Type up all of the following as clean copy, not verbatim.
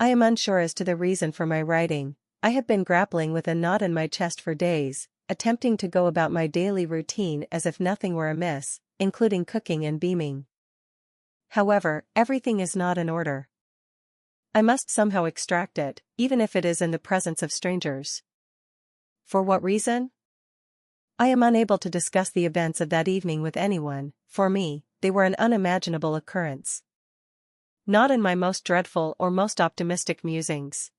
I am unsure as to the reason for my writing. I have been grappling with a knot in my chest for days, attempting to go about my daily routine as if nothing were amiss, including cooking and beaming. However, everything is not in order. I must somehow extract it, even if it is in the presence of strangers. For what reason? I am unable to discuss the events of that evening with anyone. For me, they were an unimaginable occurrence. Not in my most dreadful or most optimistic musings.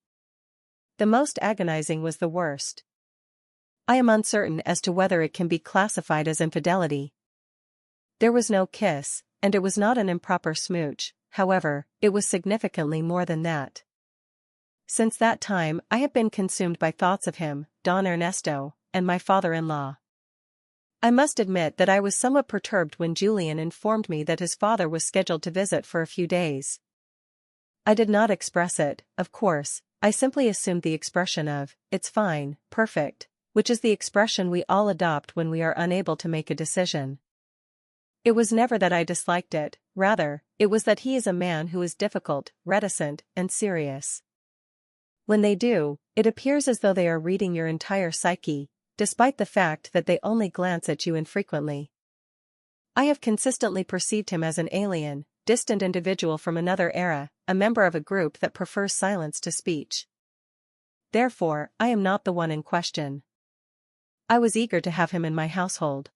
The most agonizing was the worst. I am uncertain as to whether it can be classified as infidelity. There was no kiss, and it was not an improper smooch. However, it was significantly more than that. Since that time I have been consumed by thoughts of him, Don Ernesto, and my father-in-law. I must admit that I was somewhat perturbed when Julian informed me that his father was scheduled to visit for a few days. I did not express it, of course. I simply assumed the expression of, "It's fine, perfect," which is the expression we all adopt when we are unable to make a decision. It was never that I disliked it, rather, it was that he is a man who is difficult, reticent, and serious. When they do, it appears as though they are reading your entire psyche, despite the fact that they only glance at you infrequently. I have consistently perceived him as an alien, distant individual from another era, a member of a group that prefers silence to speech. Therefore, I am not the one in question. I was eager to have him in my household.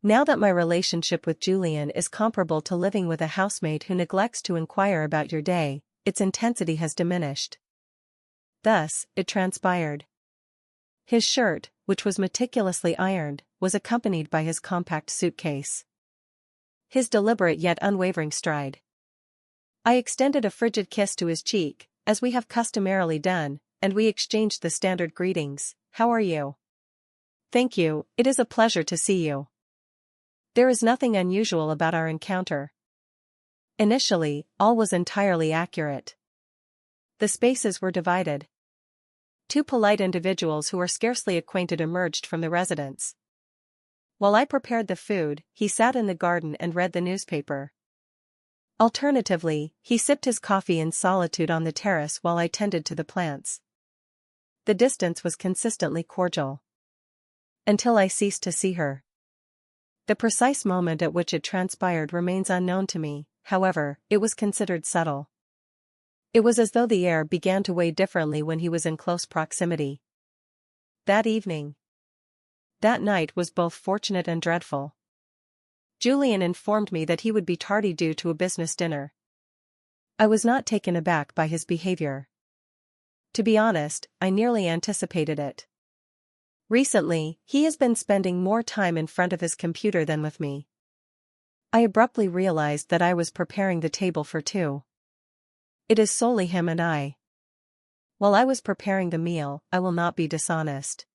Now that my relationship with Julian is comparable to living with a housemate who neglects to inquire about your day, its intensity has diminished. Thus, it transpired. His shirt, which was meticulously ironed, was accompanied by his compact suitcase. His deliberate yet unwavering stride. I extended a frigid kiss to his cheek, as we have customarily done, and we exchanged the standard greetings. "How are you?" "Thank you, it is a pleasure to see you." There is nothing unusual about our encounter. Initially, all was entirely accurate. The spaces were divided. Two polite individuals who were scarcely acquainted emerged from the residence. While I prepared the food, he sat in the garden and read the newspaper. Alternatively, he sipped his coffee in solitude on the terrace while I tended to the plants. The distance was consistently cordial. Until I ceased to see her. The precise moment at which it transpired remains unknown to me, however, it was considered subtle. It was as though the air began to weigh differently when he was in close proximity. That evening. That night was both fortunate and dreadful. Julian informed me that he would be tardy due to a business dinner. I was not taken aback by his behavior. To be honest, I nearly anticipated it. Recently, he has been spending more time in front of his computer than with me. I abruptly realized that I was preparing the table for two. It is solely him and I. While I was preparing the meal, I will not be dishonest.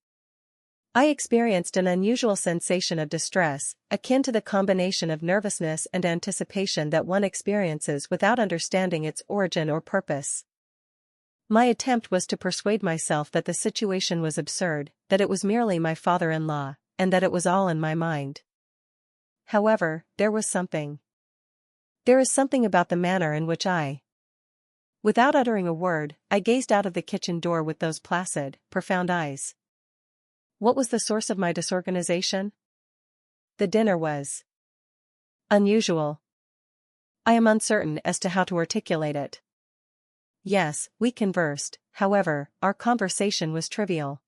I experienced an unusual sensation of distress, akin to the combination of nervousness and anticipation that one experiences without understanding its origin or purpose. My attempt was to persuade myself that the situation was absurd, that it was merely my father-in-law, and that it was all in my mind. However, there was something. There is something about the manner in which without uttering a word, I gazed out of the kitchen door with those placid, profound eyes. What was the source of my disorganization? The dinner was unusual. I am uncertain as to how to articulate it. Yes, we conversed, however, our conversation was trivial.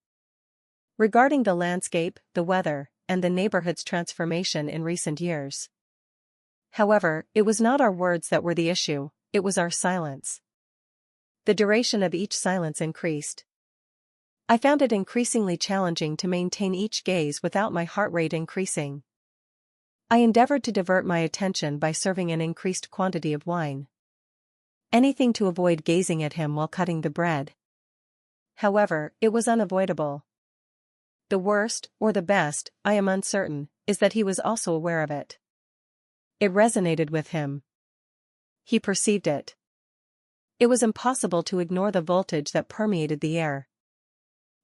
Regarding the landscape, the weather, and the neighborhood's transformation in recent years. However, it was not our words that were the issue, it was our silence. The duration of each silence increased. I found it increasingly challenging to maintain each gaze without my heart rate increasing. I endeavored to divert my attention by serving an increased quantity of wine. Anything to avoid gazing at him while cutting the bread. However, it was unavoidable. The worst, or the best, I am uncertain, is that he was also aware of it. It resonated with him. He perceived it. It was impossible to ignore the voltage that permeated the air.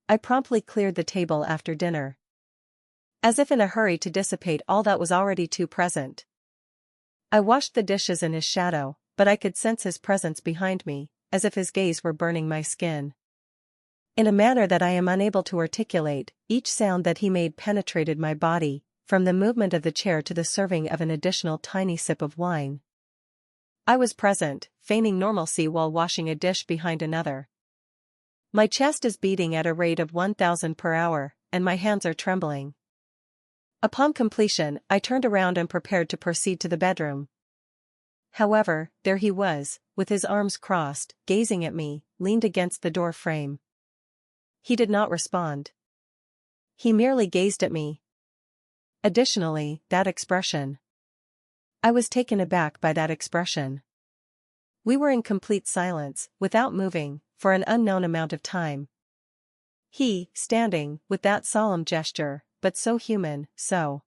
I promptly cleared the table after dinner. As if in a hurry to dissipate all that was already too present. I washed the dishes in his shadow, but I could sense his presence behind me, as if his gaze were burning my skin. In a manner that I am unable to articulate, each sound that he made penetrated my body, from the movement of the chair to the serving of an additional tiny sip of wine. I was present, feigning normalcy while washing a dish behind another. My chest is beating at a rate of 1,000 per hour, and my hands are trembling. Upon completion, I turned around and prepared to proceed to the bedroom. However, there he was, with his arms crossed, gazing at me, leaned against the door frame. He did not respond. He merely gazed at me. Additionally, that expression. I was taken aback by that expression. We were in complete silence, without moving, for an unknown amount of time. He, standing, with that solemn gesture, but so human, so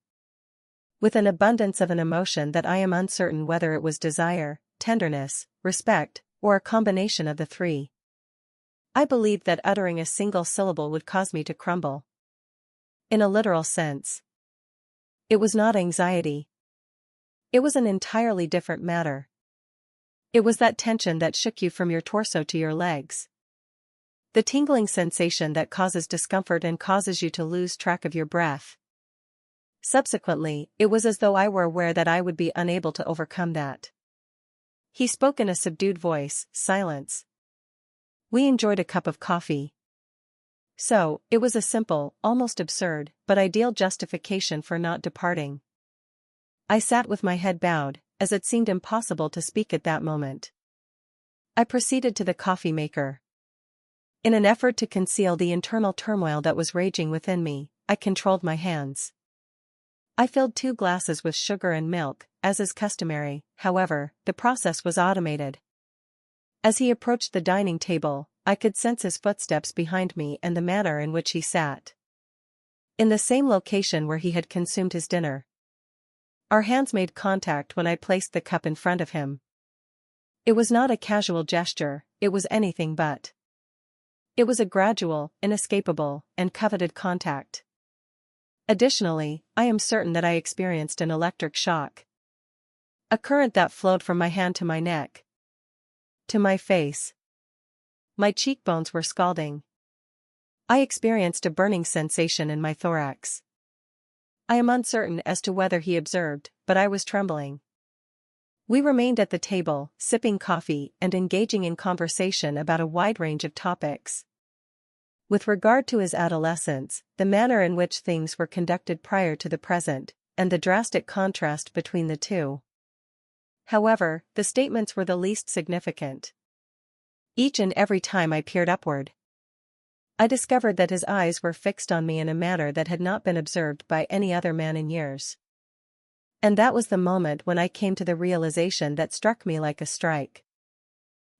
with an abundance of an emotion that I am uncertain whether it was desire, tenderness, respect, or a combination of the three. I believed that uttering a single syllable would cause me to crumble. In a literal sense. It was not anxiety. It was an entirely different matter. It was that tension that shook you from your torso to your legs. The tingling sensation that causes discomfort and causes you to lose track of your breath. Subsequently, it was as though I were aware that I would be unable to overcome that. He spoke in a subdued voice, silence. We enjoyed a cup of coffee. So, it was a simple, almost absurd, but ideal justification for not departing. I sat with my head bowed, as it seemed impossible to speak at that moment. I proceeded to the coffee maker. In an effort to conceal the internal turmoil that was raging within me, I controlled my hands. I filled 2 glasses with sugar and milk, as is customary. However, the process was automated. As he approached the dining table, I could sense his footsteps behind me and the manner in which he sat. In the same location where he had consumed his dinner. Our hands made contact when I placed the cup in front of him. It was not a casual gesture, it was anything but. It was a gradual, inescapable, and coveted contact. Additionally, I am certain that I experienced an electric shock. A current that flowed from my hand to my neck. To my face. My cheekbones were scalding. I experienced a burning sensation in my thorax. I am uncertain as to whether he observed, but I was trembling. We remained at the table, sipping coffee and engaging in conversation about a wide range of topics. With regard to his adolescence, the manner in which things were conducted prior to the present, and the drastic contrast between the two. However, the statements were the least significant. Each and every time I peered upward, I discovered that his eyes were fixed on me in a manner that had not been observed by any other man in years. And that was the moment when I came to the realization that struck me like a strike.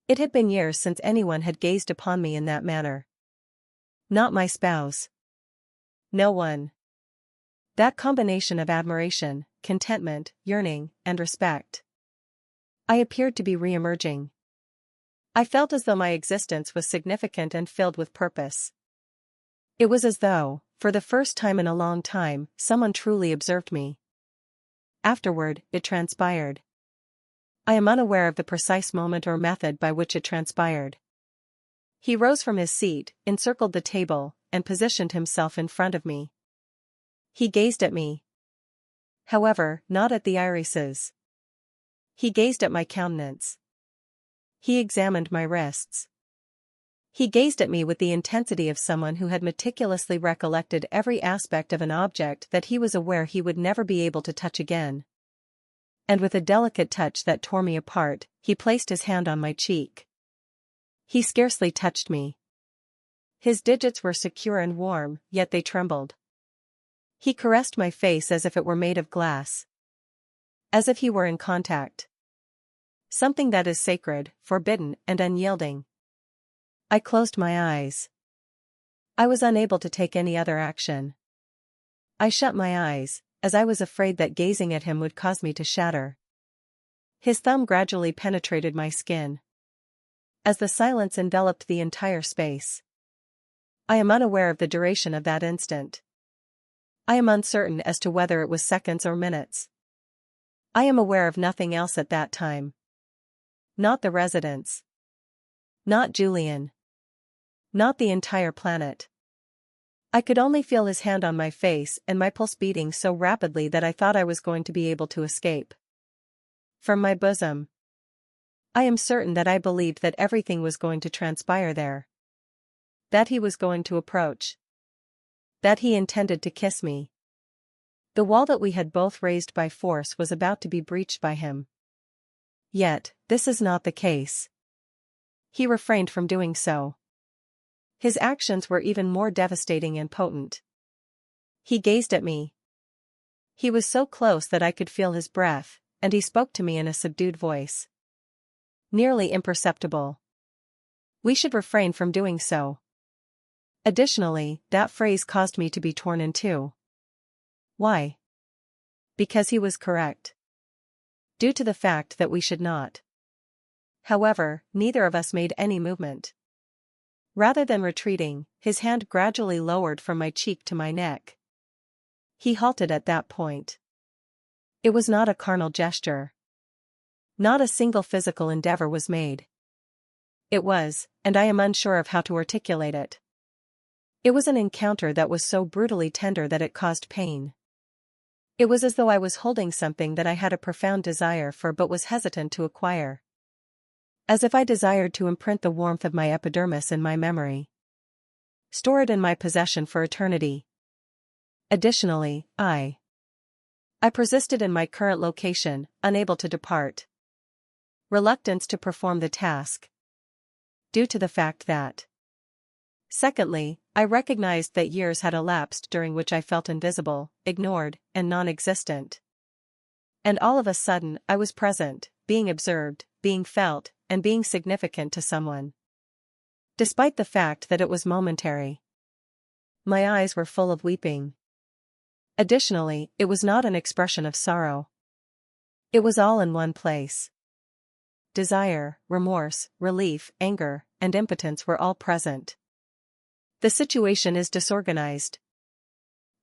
It had been years since anyone had gazed upon me in that manner. Not my spouse. No one. That combination of admiration, contentment, yearning, and respect. I appeared to be re-emerging. I felt as though my existence was significant and filled with purpose. It was as though, for the first time in a long time, someone truly observed me. Afterward, it transpired. I am unaware of the precise moment or method by which it transpired. He rose from his seat, encircled the table, and positioned himself in front of me. He gazed at me. However, not at the irises. He gazed at my countenance. He examined my wrists. He gazed at me with the intensity of someone who had meticulously recollected every aspect of an object that he was aware he would never be able to touch again. And with a delicate touch that tore me apart, he placed his hand on my cheek. He scarcely touched me. His digits were secure and warm, yet they trembled. He caressed my face as if it were made of glass. As if he were in contact. Something that is sacred, forbidden, and unyielding. I closed my eyes. I was unable to take any other action. I shut my eyes, as I was afraid that gazing at him would cause me to shatter. His thumb gradually penetrated my skin. As the silence enveloped the entire space. I am unaware of the duration of that instant. I am uncertain as to whether it was seconds or minutes. I am aware of nothing else at that time. Not the residence. Not Julian. Not the entire planet. I could only feel his hand on my face and my pulse beating so rapidly that I thought I was going to be able to escape. From my bosom. I am certain that I believed that everything was going to transpire there. That he was going to approach. That he intended to kiss me. The wall that we had both raised by force was about to be breached by him. Yet, this is not the case. He refrained from doing so. His actions were even more devastating and potent. He gazed at me. He was so close that I could feel his breath, and he spoke to me in a subdued voice. Nearly imperceptible. We should refrain from doing so. Additionally, that phrase caused me to be torn in two. Why? Because he was correct. Due to the fact that we should not. However, neither of us made any movement. Rather than retreating, his hand gradually lowered from my cheek to my neck. He halted at that point. It was not a carnal gesture. Not a single physical endeavor was made. It was, and I am unsure of how to articulate it. It was an encounter that was so brutally tender that it caused pain. It was as though I was holding something that I had a profound desire for but was hesitant to acquire. As if I desired to imprint the warmth of my epidermis in my memory. Store it in my possession for eternity. Additionally, I persisted in my current location, unable to depart. Reluctance to perform the task. Due to the fact that. Secondly, I recognized that years had elapsed during which I felt invisible, ignored, and non-existent. And all of a sudden I was present, being observed, being felt, and being significant to someone. Despite the fact that it was momentary. My eyes were full of weeping. Additionally, it was not an expression of sorrow. It was all in one place. Desire, remorse, relief, anger, and impotence were all present. The situation is disorganized.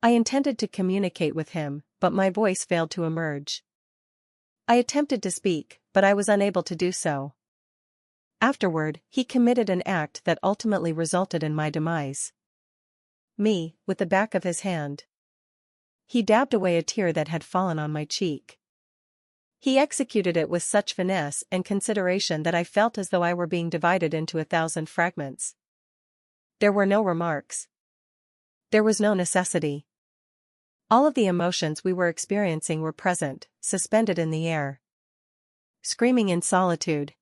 I intended to communicate with him, but my voice failed to emerge. I attempted to speak, but I was unable to do so. Afterward, he committed an act that ultimately resulted in my demise. Me, with the back of his hand. He dabbed away a tear that had fallen on my cheek. He executed it with such finesse and consideration that I felt as though I were being divided into 1,000 fragments. There were no remarks. There was no necessity. All of the emotions we were experiencing were present, suspended in the air. Screaming in solitude.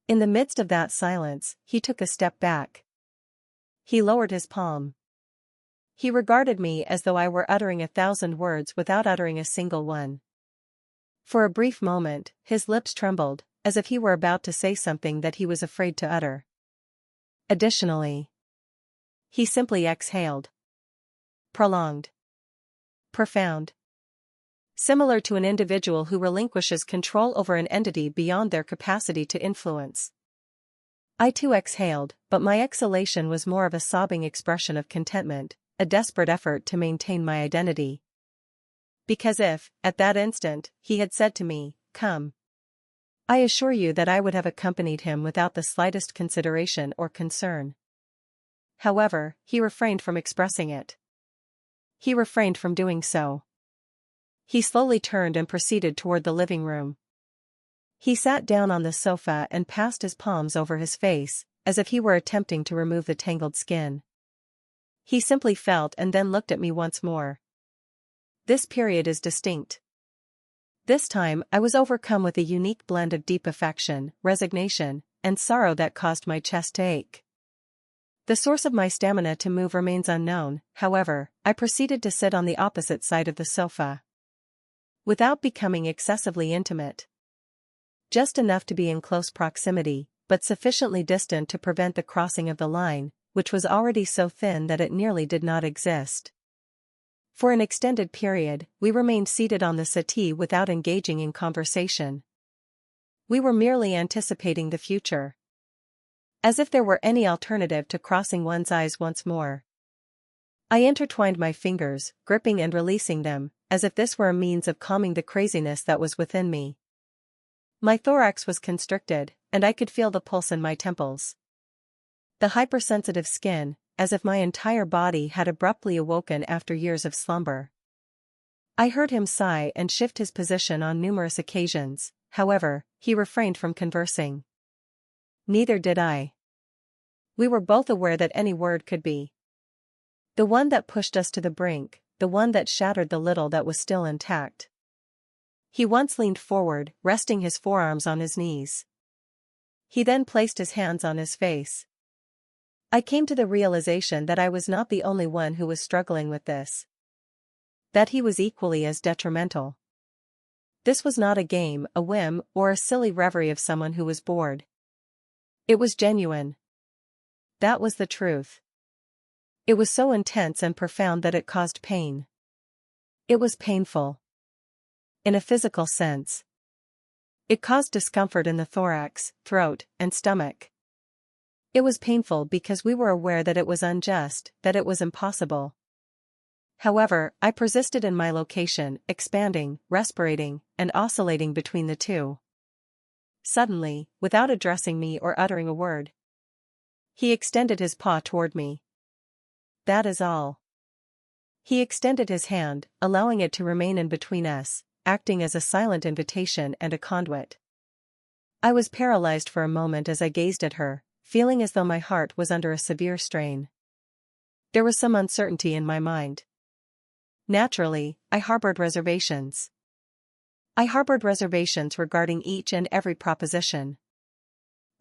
In the midst of that silence, he took a step back. He lowered his palm. He regarded me as though I were uttering 1,000 words without uttering a single one. For a brief moment, his lips trembled, as if he were about to say something that he was afraid to utter. Additionally, he simply exhaled. Prolonged. Profound. Similar to an individual who relinquishes control over an entity beyond their capacity to influence. I too exhaled, but my exhalation was more of a sobbing expression of contentment, a desperate effort to maintain my identity. Because if, at that instant, he had said to me, "Come," I assure you that I would have accompanied him without the slightest consideration or concern. However, he refrained from expressing it. He refrained from doing so. He slowly turned and proceeded toward the living room. He sat down on the sofa and passed his palms over his face, as if he were attempting to remove the tangled skin. He simply felt and then looked at me once more. This period is distinct. This time I was overcome with a unique blend of deep affection, resignation, and sorrow that caused my chest to ache. The source of my stamina to move remains unknown, however, I proceeded to sit on the opposite side of the sofa. Without becoming excessively intimate. Just enough to be in close proximity, but sufficiently distant to prevent the crossing of the line, which was already so thin that it nearly did not exist. For an extended period, we remained seated on the settee without engaging in conversation. We were merely anticipating the future. As if there were any alternative to crossing one's eyes once more. I intertwined my fingers, gripping and releasing them, as if this were a means of calming the craziness that was within me. My thorax was constricted, and I could feel the pulse in my temples. The hypersensitive skin, as if my entire body had abruptly awoken after years of slumber. I heard him sigh and shift his position on numerous occasions, however, he refrained from conversing. Neither did I. We were both aware that any word could be the one that pushed us to the brink, the one that shattered the little that was still intact. He once leaned forward, resting his forearms on his knees. He then placed his hands on his face. I came to the realization that I was not the only one who was struggling with this. That he was equally as detrimental. This was not a game, a whim, or a silly reverie of someone who was bored. It was genuine. That was the truth. It was so intense and profound that it caused pain. It was painful. In a physical sense. It caused discomfort in the thorax, throat, and stomach. It was painful because we were aware that it was unjust, that it was impossible. However, I persisted in my location, expanding, respirating, and oscillating between the two. Suddenly, without addressing me or uttering a word, he extended his paw toward me. That is all. He extended his hand, allowing it to remain in between us, acting as a silent invitation and a conduit. I was paralyzed for a moment as I gazed at her, feeling as though my heart was under a severe strain. There was some uncertainty in my mind. Naturally, I harbored reservations. I harbored reservations regarding each and every proposition.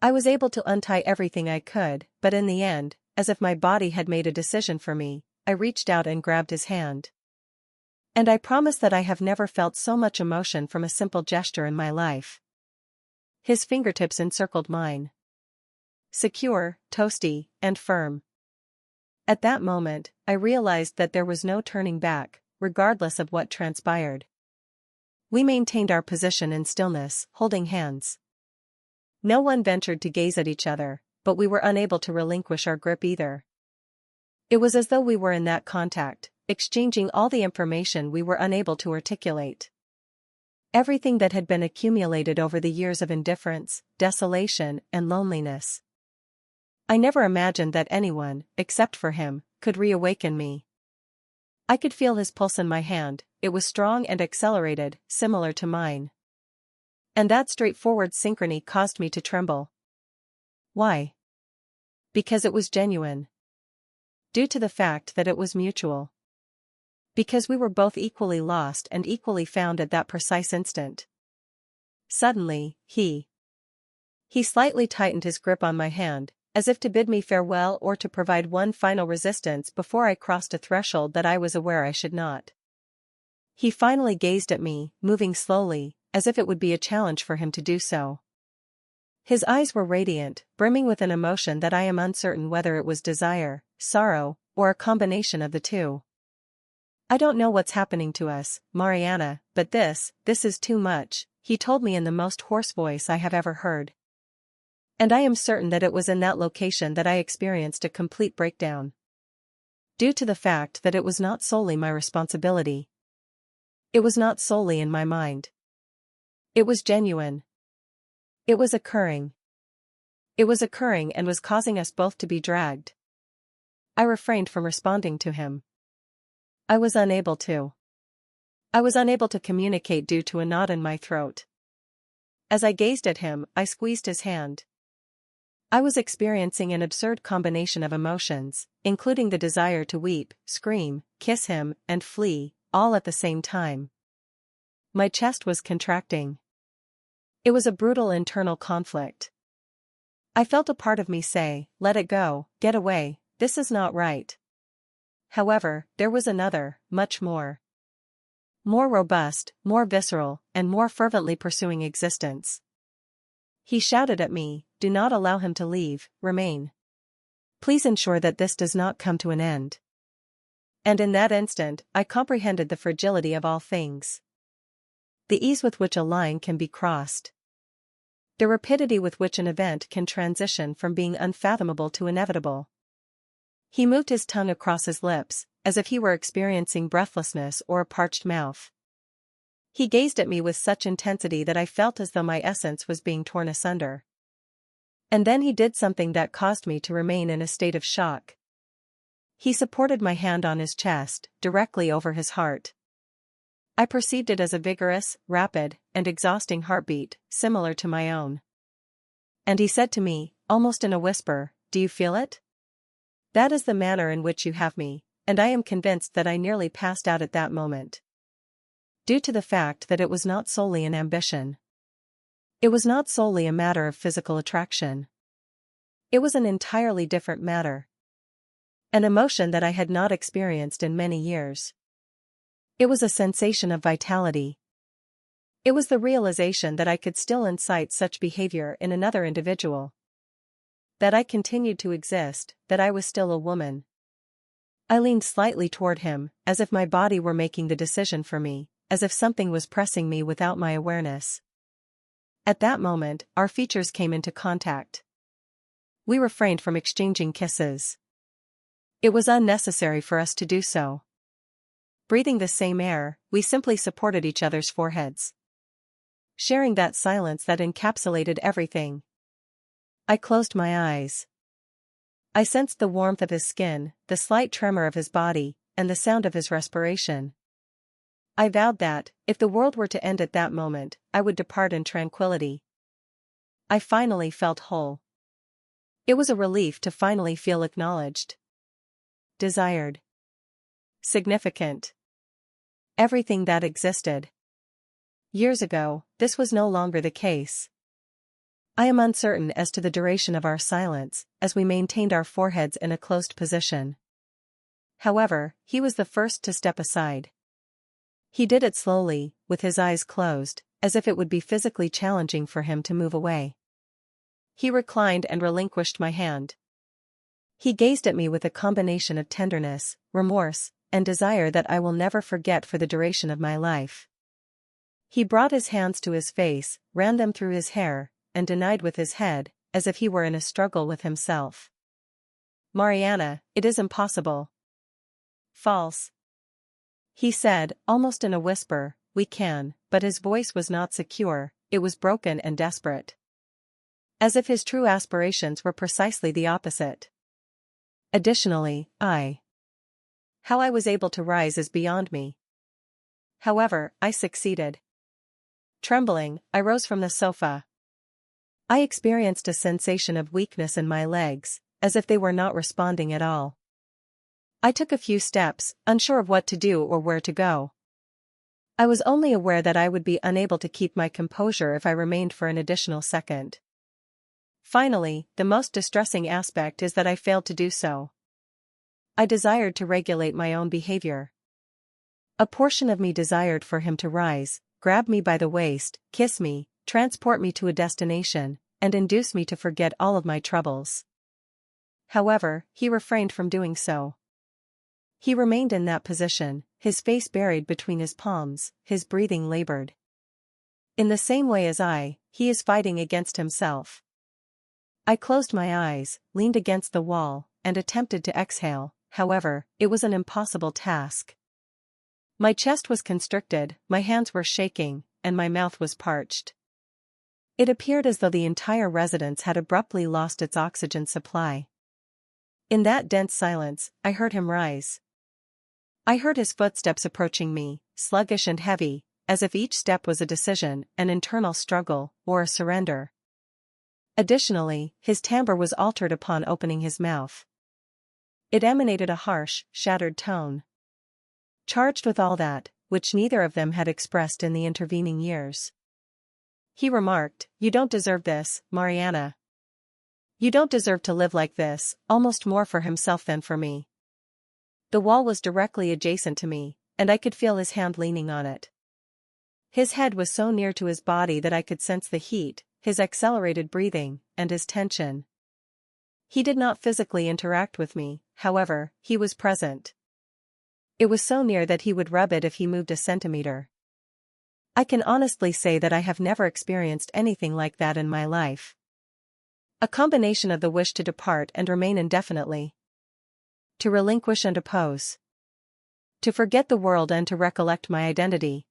I was able to untie everything I could, but in the end, as if my body had made a decision for me, I reached out and grabbed his hand. And I promise that I have never felt so much emotion from a simple gesture in my life. His fingertips encircled mine. Secure, toasty, and firm. At that moment, I realized that there was no turning back, regardless of what transpired. We maintained our position in stillness, holding hands. No one ventured to gaze at each other, but we were unable to relinquish our grip either. It was as though we were in that contact, exchanging all the information we were unable to articulate. Everything that had been accumulated over the years of indifference, desolation, and loneliness. I never imagined that anyone, except for him, could reawaken me. I could feel his pulse in my hand, it was strong and accelerated, similar to mine. And that straightforward synchrony caused me to tremble. Why? Because it was genuine. Due to the fact that it was mutual. Because we were both equally lost and equally found at that precise instant. Suddenly, he slightly tightened his grip on my hand, as if to bid me farewell or to provide one final resistance before I crossed a threshold that I was aware I should not. He finally gazed at me, moving slowly, as if it would be a challenge for him to do so. His eyes were radiant, brimming with an emotion that I am uncertain whether it was desire, sorrow, or a combination of the two. I don't know what's happening to us, Mariana, but this is too much, he told me in the most hoarse voice I have ever heard. And I am certain that it was in that location that I experienced a complete breakdown. Due to the fact that it was not solely my responsibility. It was not solely in my mind. It was genuine. It was occurring. It was occurring and was causing us both to be dragged. I refrained from responding to him. I was unable to. I was unable to communicate due to a knot in my throat. As I gazed at him, I squeezed his hand. I was experiencing an absurd combination of emotions, including the desire to weep, scream, kiss him, and flee, all at the same time. My chest was contracting. It was a brutal internal conflict. I felt a part of me say, "Let it go, get away, this is not right." However, there was another, much more robust, more visceral, and more fervently pursuing existence. He shouted at me, "Do not allow him to leave, remain. Please ensure that this does not come to an end." And in that instant, I comprehended the fragility of all things. The ease with which a line can be crossed. The rapidity with which an event can transition from being unfathomable to inevitable. He moved his tongue across his lips, as if he were experiencing breathlessness or a parched mouth. He gazed at me with such intensity that I felt as though my essence was being torn asunder. And then he did something that caused me to remain in a state of shock. He supported my hand on his chest, directly over his heart. I perceived it as a vigorous, rapid, and exhausting heartbeat, similar to my own. And he said to me, almost in a whisper, "Do you feel it? That is the manner in which you have me," and I am convinced that I nearly passed out at that moment. Due to the fact that it was not solely an ambition. It was not solely a matter of physical attraction. It was an entirely different matter. An emotion that I had not experienced in many years. It was a sensation of vitality. It was the realization that I could still incite such behavior in another individual. That I continued to exist, that I was still a woman. I leaned slightly toward him, as if my body were making the decision for me, as if something was pressing me without my awareness. At that moment, our features came into contact. We refrained from exchanging kisses. It was unnecessary for us to do so. Breathing the same air, we simply supported each other's foreheads. Sharing that silence that encapsulated everything. I closed my eyes. I sensed the warmth of his skin, the slight tremor of his body, and the sound of his respiration. I vowed that, if the world were to end at that moment, I would depart in tranquility. I finally felt whole. It was a relief to finally feel acknowledged. Desired. Significant. Everything that existed. Years ago, this was no longer the case. I am uncertain as to the duration of our silence, as we maintained our foreheads in a closed position. However, he was the first to step aside. He did it slowly, with his eyes closed, as if it would be physically challenging for him to move away. He reclined and relinquished my hand. He gazed at me with a combination of tenderness, remorse, and desire that I will never forget for the duration of my life. He brought his hands to his face, ran them through his hair, and denied with his head, as if he were in a struggle with himself. "Mariana, it is impossible." "False." He said, almost in a whisper, "We can," but his voice was not secure, it was broken and desperate. As if his true aspirations were precisely the opposite. Additionally, how I was able to rise is beyond me. However, I succeeded. Trembling, I rose from the sofa. I experienced a sensation of weakness in my legs, as if they were not responding at all. I took a few steps, unsure of what to do or where to go. I was only aware that I would be unable to keep my composure if I remained for an additional second. Finally, the most distressing aspect is that I failed to do so. I desired to regulate my own behavior. A portion of me desired for him to rise, grab me by the waist, kiss me, transport me to a destination, and induce me to forget all of my troubles. However, he refrained from doing so. He remained in that position, his face buried between his palms, his breathing labored. In the same way as he is fighting against himself. I closed my eyes, leaned against the wall, and attempted to exhale, however, it was an impossible task. My chest was constricted, my hands were shaking, and my mouth was parched. It appeared as though the entire residence had abruptly lost its oxygen supply. In that dense silence, I heard him rise. I heard his footsteps approaching me, sluggish and heavy, as if each step was a decision, an internal struggle, or a surrender. Additionally, his timbre was altered upon opening his mouth. It emanated a harsh, shattered tone. Charged with all that, which neither of them had expressed in the intervening years. He remarked, "You don't deserve this, Mariana. You don't deserve to live like this," almost more for himself than for me. The wall was directly adjacent to me, and I could feel his hand leaning on it. His head was so near to his body that I could sense the heat, his accelerated breathing, and his tension. He did not physically interact with me, however, he was present. It was so near that he would rub it if he moved a centimeter. I can honestly say that I have never experienced anything like that in my life. A combination of the wish to depart and remain indefinitely. To relinquish and oppose. To forget the world and to recollect my identity.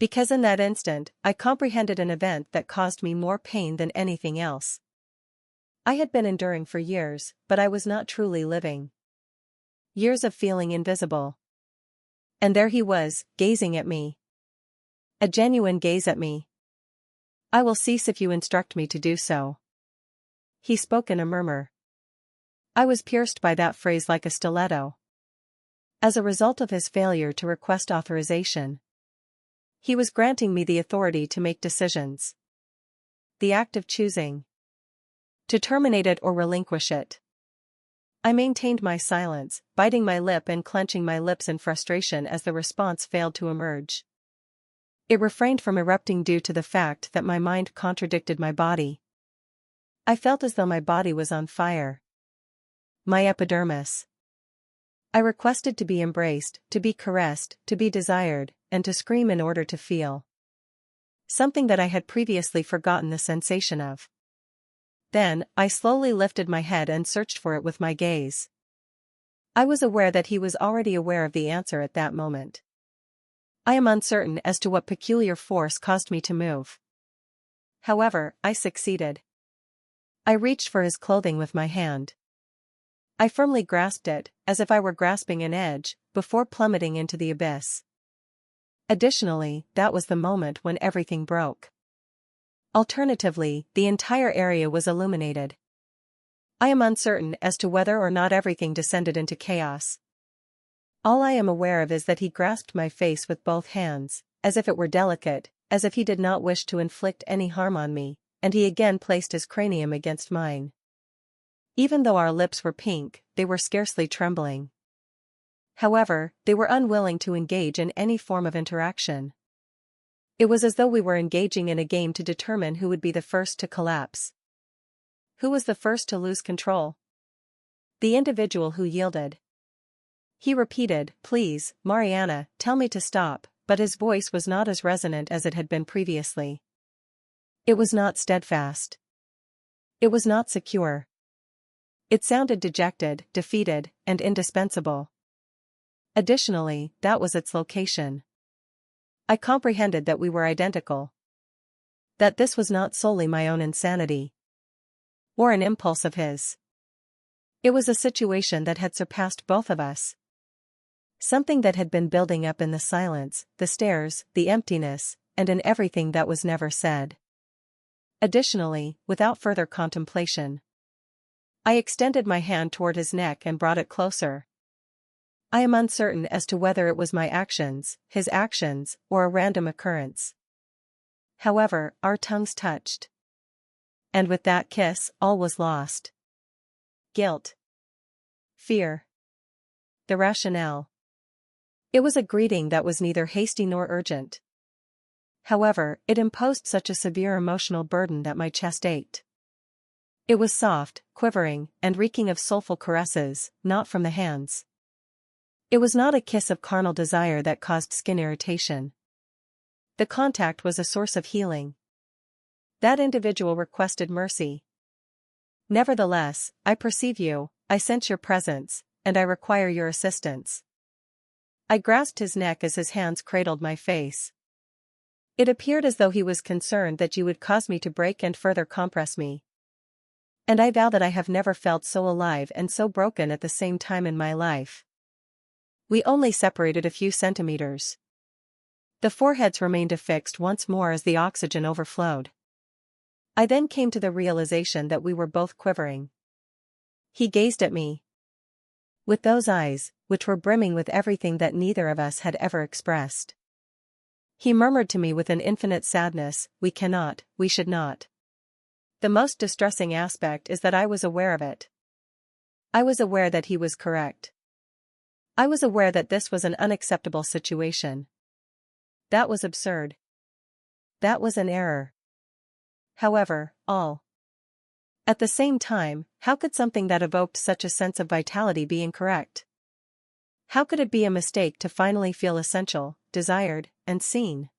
Because in that instant, I comprehended an event that caused me more pain than anything else. I had been enduring for years, but I was not truly living. Years of feeling invisible. And there he was, gazing at me. A genuine gaze at me. "I will cease if you instruct me to do so." He spoke in a murmur. I was pierced by that phrase like a stiletto. As a result of his failure to request authorization, he was granting me the authority to make decisions. The act of choosing to terminate it or relinquish it. I maintained my silence, biting my lip and clenching my lips in frustration as the response failed to emerge. It refrained from erupting due to the fact that my mind contradicted my body. I felt as though my body was on fire. My epidermis. I requested to be embraced, to be caressed, to be desired, and to scream in order to feel. Something that I had previously forgotten the sensation of. Then, I slowly lifted my head and searched for it with my gaze. I was aware that he was already aware of the answer at that moment. I am uncertain as to what peculiar force caused me to move. However, I succeeded. I reached for his clothing with my hand. I firmly grasped it, as if I were grasping an edge, before plummeting into the abyss. Additionally, that was the moment when everything broke. Alternatively, the entire area was illuminated. I am uncertain as to whether or not everything descended into chaos. All I am aware of is that he grasped my face with both hands, as if it were delicate, as if he did not wish to inflict any harm on me, and he again placed his cranium against mine. Even though our lips were pink, they were scarcely trembling. However, they were unwilling to engage in any form of interaction. It was as though we were engaging in a game to determine who would be the first to collapse. Who was the first to lose control? The individual who yielded. He repeated, "Please, Mariana, tell me to stop," but his voice was not as resonant as it had been previously. It was not steadfast. It was not secure. It sounded dejected, defeated, and indispensable. Additionally, that was its location. I comprehended that we were identical. That this was not solely my own insanity. Or an impulse of his. It was a situation that had surpassed both of us. Something that had been building up in the silence, the stares, the emptiness, and in everything that was never said. Additionally, without further contemplation, I extended my hand toward his neck and brought it closer. I am uncertain as to whether it was my actions, his actions, or a random occurrence. However, our tongues touched. And with that kiss, all was lost. Guilt. Fear. The rationale. It was a greeting that was neither hasty nor urgent. However, it imposed such a severe emotional burden that my chest ached. It was soft, quivering, and reeking of soulful caresses, not from the hands. It was not a kiss of carnal desire that caused skin irritation. The contact was a source of healing. That individual requested mercy. "Nevertheless, I perceive you, I sense your presence, and I require your assistance." I grasped his neck as his hands cradled my face. It appeared as though he was concerned that you would cause me to break and further compress me. And I vow that I have never felt so alive and so broken at the same time in my life. We only separated a few centimeters. The foreheads remained affixed once more as the oxygen overflowed. I then came to the realization that we were both quivering. He gazed at me. With those eyes, which were brimming with everything that neither of us had ever expressed. He murmured to me with an infinite sadness, "We cannot, we should not." The most distressing aspect is that I was aware of it. I was aware that he was correct. I was aware that this was an unacceptable situation. That was absurd. That was an error. However, all. At the same time, how could something that evoked such a sense of vitality be incorrect? How could it be a mistake to finally feel essential, desired, and seen?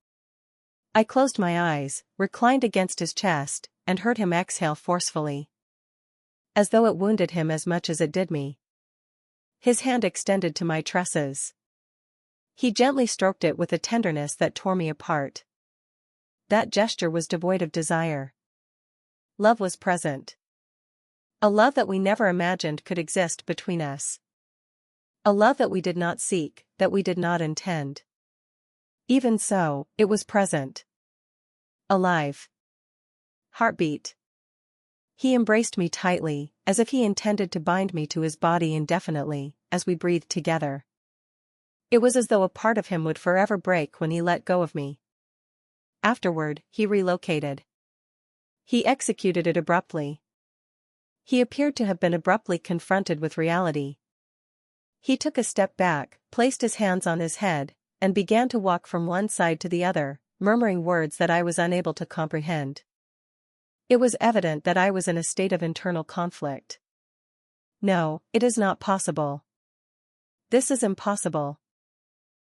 I closed my eyes, reclined against his chest, and heard him exhale forcefully. As though it wounded him as much as it did me. His hand extended to my tresses. He gently stroked it with a tenderness that tore me apart. That gesture was devoid of desire. Love was present. A love that we never imagined could exist between us. A love that we did not seek, that we did not intend. Even so, it was present. Alive. Heartbeat. He embraced me tightly, as if he intended to bind me to his body indefinitely, as we breathed together. It was as though a part of him would forever break when he let go of me. Afterward, he relocated. He executed it abruptly. He appeared to have been abruptly confronted with reality. He took a step back, placed his hands on his head, and began to walk from one side to the other, murmuring words that I was unable to comprehend. It was evident that I was in a state of internal conflict. No, it is not possible. This is impossible.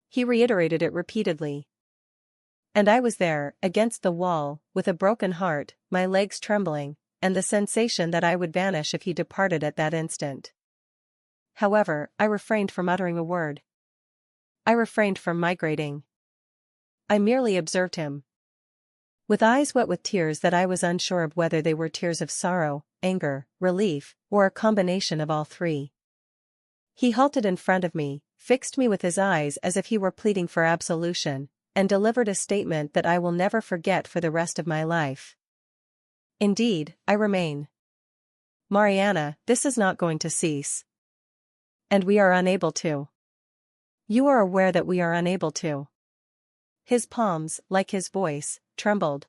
He reiterated it repeatedly. And I was there, against the wall, with a broken heart, my legs trembling, and the sensation that I would vanish if he departed at that instant. However, I refrained from uttering a word. I refrained from migrating. I merely observed him. With eyes wet with tears that I was unsure of whether they were tears of sorrow, anger, relief, or a combination of all three. He halted in front of me, fixed me with his eyes as if he were pleading for absolution, and delivered a statement that I will never forget for the rest of my life. Indeed, I remain. Mariana, this is not going to cease. And we are unable to. You are aware that we are unable to. His palms, like his voice, trembled.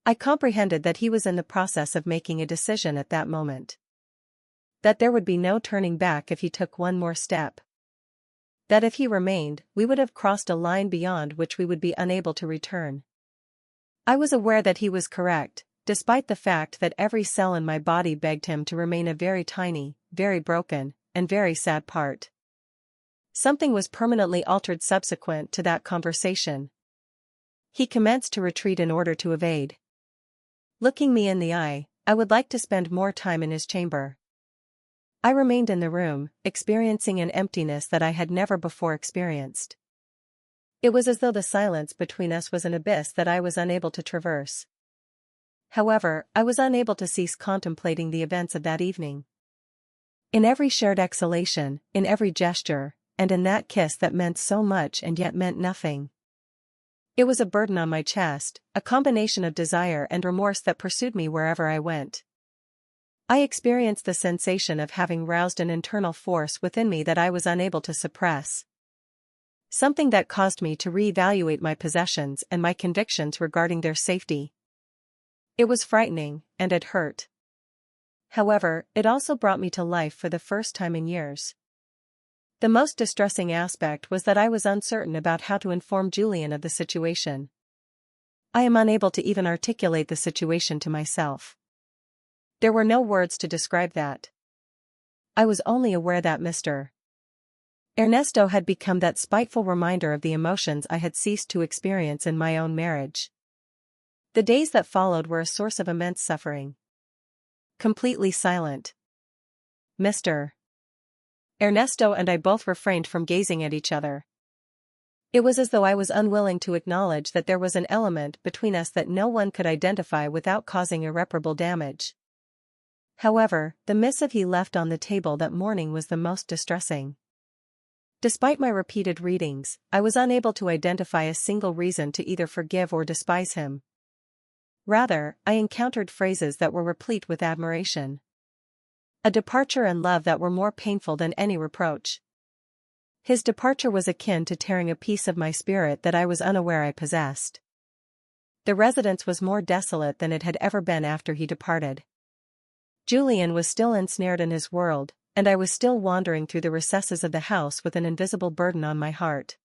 I comprehended that he was in the process of making a decision at that moment. That there would be no turning back if he took one more step. That if he remained, we would have crossed a line beyond which we would be unable to return. I was aware that he was correct, despite the fact that every cell in my body begged him to remain a very tiny, very broken, and very sad part. Something was permanently altered subsequent to that conversation. He commenced to retreat in order to evade. Looking me in the eye, I would like to spend more time in his chamber. I remained in the room, experiencing an emptiness that I had never before experienced. It was as though the silence between us was an abyss that I was unable to traverse. However, I was unable to cease contemplating the events of that evening. In every shared exhalation, in every gesture, and in that kiss that meant so much and yet meant nothing. It was a burden on my chest, a combination of desire and remorse that pursued me wherever I went. I experienced the sensation of having roused an internal force within me that I was unable to suppress. Something that caused me to reevaluate my possessions and my convictions regarding their safety. It was frightening, and it hurt. However, it also brought me to life for the first time in years. The most distressing aspect was that I was uncertain about how to inform Julian of the situation. I am unable to even articulate the situation to myself. There were no words to describe that. I was only aware that Mr. Ernesto had become that spiteful reminder of the emotions I had ceased to experience in my own marriage. The days that followed were a source of immense suffering. Completely silent. Mr. Ernesto and I both refrained from gazing at each other. It was as though I was unwilling to acknowledge that there was an element between us that no one could identify without causing irreparable damage. However, the missive he left on the table that morning was the most distressing. Despite my repeated readings, I was unable to identify a single reason to either forgive or despise him. Rather, I encountered phrases that were replete with admiration. A departure and love that were more painful than any reproach. His departure was akin to tearing a piece of my spirit that I was unaware I possessed. The residence was more desolate than it had ever been after he departed. Julian was still ensnared in his world, and I was still wandering through the recesses of the house with an invisible burden on my heart.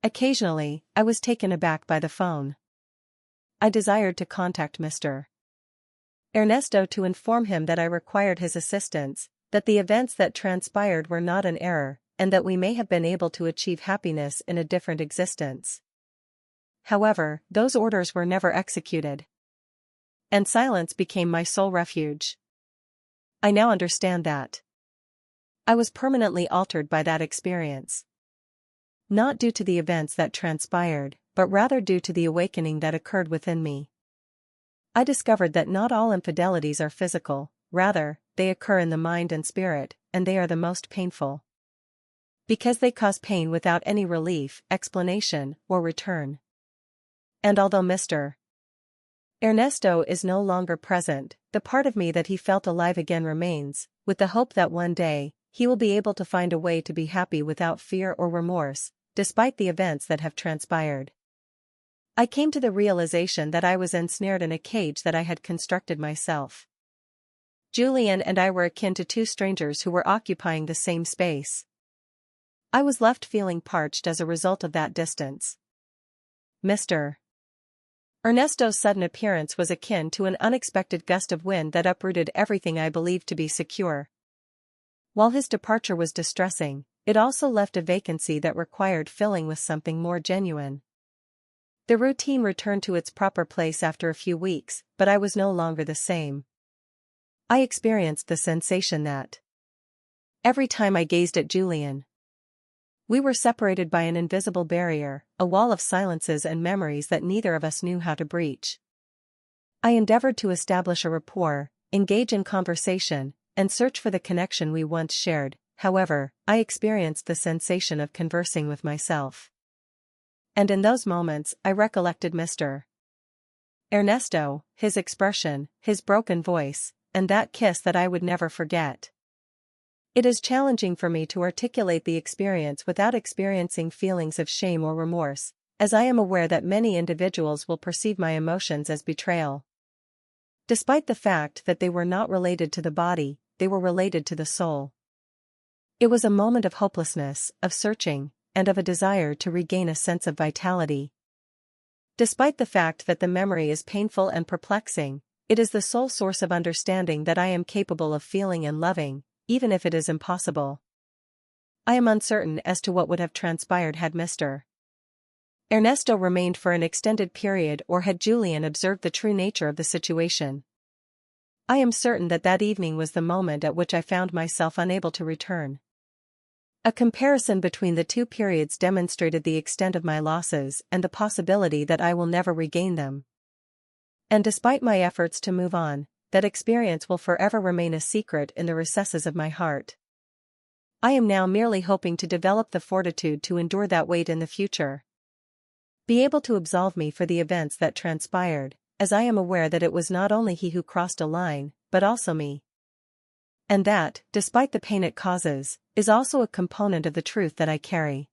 Occasionally, I was taken aback by the phone. I desired to contact Mr. Ernesto to inform him that I required his assistance, that the events that transpired were not an error, and that we may have been able to achieve happiness in a different existence. However, those orders were never executed. And silence became my sole refuge. I now understand that. I was permanently altered by that experience. Not due to the events that transpired, but rather due to the awakening that occurred within me. I discovered that not all infidelities are physical, rather, they occur in the mind and spirit, and they are the most painful. Because they cause pain without any relief, explanation, or return. And although Mr. Ernesto is no longer present, the part of me that he felt alive again remains, with the hope that one day, he will be able to find a way to be happy without fear or remorse, despite the events that have transpired. I came to the realization that I was ensnared in a cage that I had constructed myself. Julian and I were akin to two strangers who were occupying the same space. I was left feeling parched as a result of that distance. Mr. Ernesto's sudden appearance was akin to an unexpected gust of wind that uprooted everything I believed to be secure. While his departure was distressing, it also left a vacancy that required filling with something more genuine. The routine returned to its proper place after a few weeks, but I was no longer the same. I experienced the sensation that every time I gazed at Julian, we were separated by an invisible barrier, a wall of silences and memories that neither of us knew how to breach. I endeavored to establish a rapport, engage in conversation, and search for the connection we once shared. However, I experienced the sensation of conversing with myself. And in those moments, I recollected Mr. Ernesto, his expression, his broken voice, and that kiss that I would never forget. It is challenging for me to articulate the experience without experiencing feelings of shame or remorse, as I am aware that many individuals will perceive my emotions as betrayal. Despite the fact that they were not related to the body, they were related to the soul. It was a moment of hopelessness, of searching, and of a desire to regain a sense of vitality. Despite the fact that the memory is painful and perplexing, it is the sole source of understanding that I am capable of feeling and loving, even if it is impossible. I am uncertain as to what would have transpired had Mr. Ernesto remained for an extended period or had Julian observed the true nature of the situation. I am certain that that evening was the moment at which I found myself unable to return. A comparison between the two periods demonstrated the extent of my losses and the possibility that I will never regain them. And despite my efforts to move on, that experience will forever remain a secret in the recesses of my heart. I am now merely hoping to develop the fortitude to endure that weight in the future. Be able to absolve me for the events that transpired, as I am aware that it was not only he who crossed a line, but also me. And that, despite the pain it causes, is also a component of the truth that I carry.